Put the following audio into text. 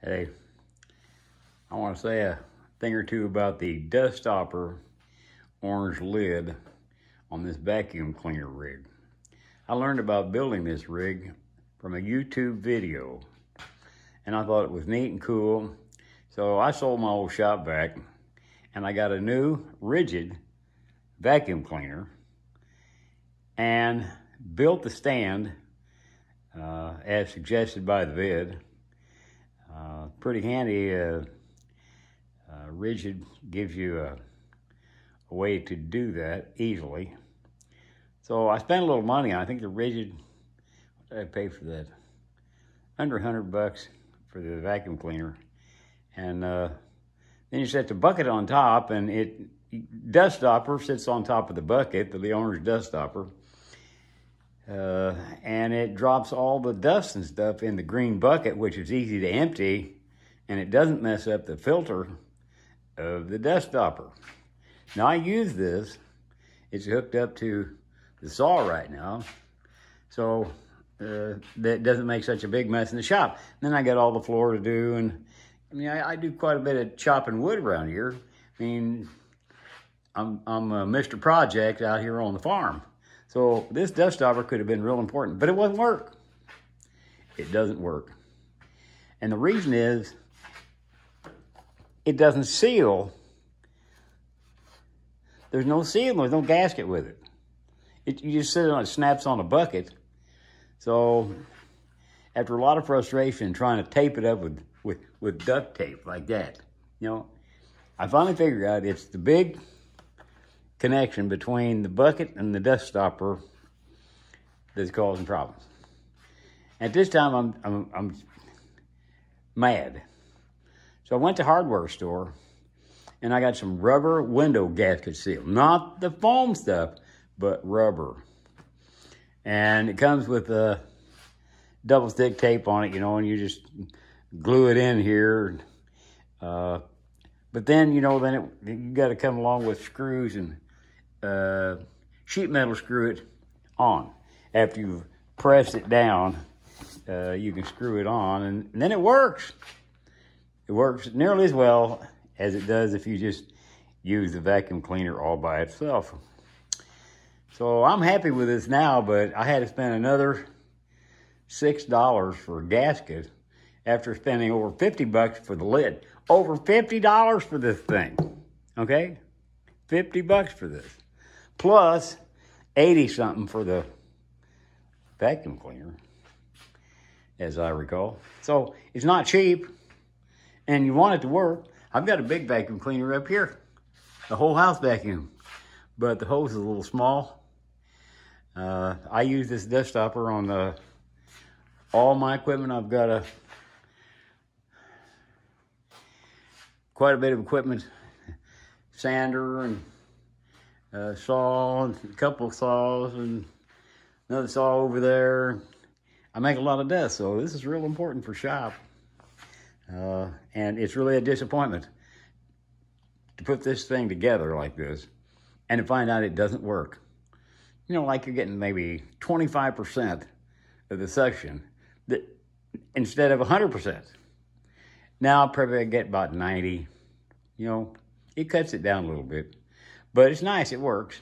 Hey, I want to say a thing or two about the Duststopper orange lid on this vacuum cleaner rig. I learned about building this rig from a YouTube video, and I thought it was neat and cool. So I sold my old shop vac, and I got a new rigid vacuum cleaner and built the stand as suggested by the vid. Pretty handy. Rigid gives you a way to do that easily. So I spent a little money on it. I think the rigid, what did I pay for that? Under $100 for the vacuum cleaner. And then you set the bucket on top, and Duststopper sits on top of the bucket, the orange Duststopper. And it drops all the dust and stuff in the green bucket, which is easy to empty, and it doesn't mess up the filter of the Duststopper. Now I use this, it's hooked up to the saw right now, so that doesn't make such a big mess in the shop. And then I got all the floor to do, and I mean, I do quite a bit of chopping wood around here. I mean, I'm a Mr. Project out here on the farm. So this Duststopper could have been real important, but it wouldn't work. It doesn't work. And the reason is, it doesn't seal. There's no seal, there's no gasket with it. You just sit on it, snaps on a bucket. So after a lot of frustration trying to tape it up with duct tape like that, you know, I finally figured out it's the big connection between the bucket and the Duststopper that's causing problems. At this time, I'm mad. So I went to the hardware store, and I got some rubber window gasket seal. Not the foam stuff, but rubber. And it comes with a double stick tape on it, you know, and you just glue it in here. But then, you know, you got to come along with screws and sheet metal screw it on. After you've pressed it down, you can screw it on, and then it works. It works nearly as well as it does if you just use the vacuum cleaner all by itself. So I'm happy with this now, but I had to spend another $6 for a gasket after spending over $50 for the lid. Over $50 for this thing, okay? $50 for this. Plus 80 something for the vacuum cleaner, as I recall. So it's not cheap, and you want it to work. I've got a big vacuum cleaner up here, the whole house vacuum, but the hose is a little small. I use this Duststopper on all my equipment. I've got quite a bit of equipment, sander and saw, and a couple of saws, and another saw over there. I make a lot of dust, so this is real important for shop. And it's really a disappointment to put this thing together like this and to find out it doesn't work. You know, like you're getting maybe 25% of the suction instead of 100%. Now I'll probably get about 90. You know, it cuts it down a little bit, but it's nice, it works.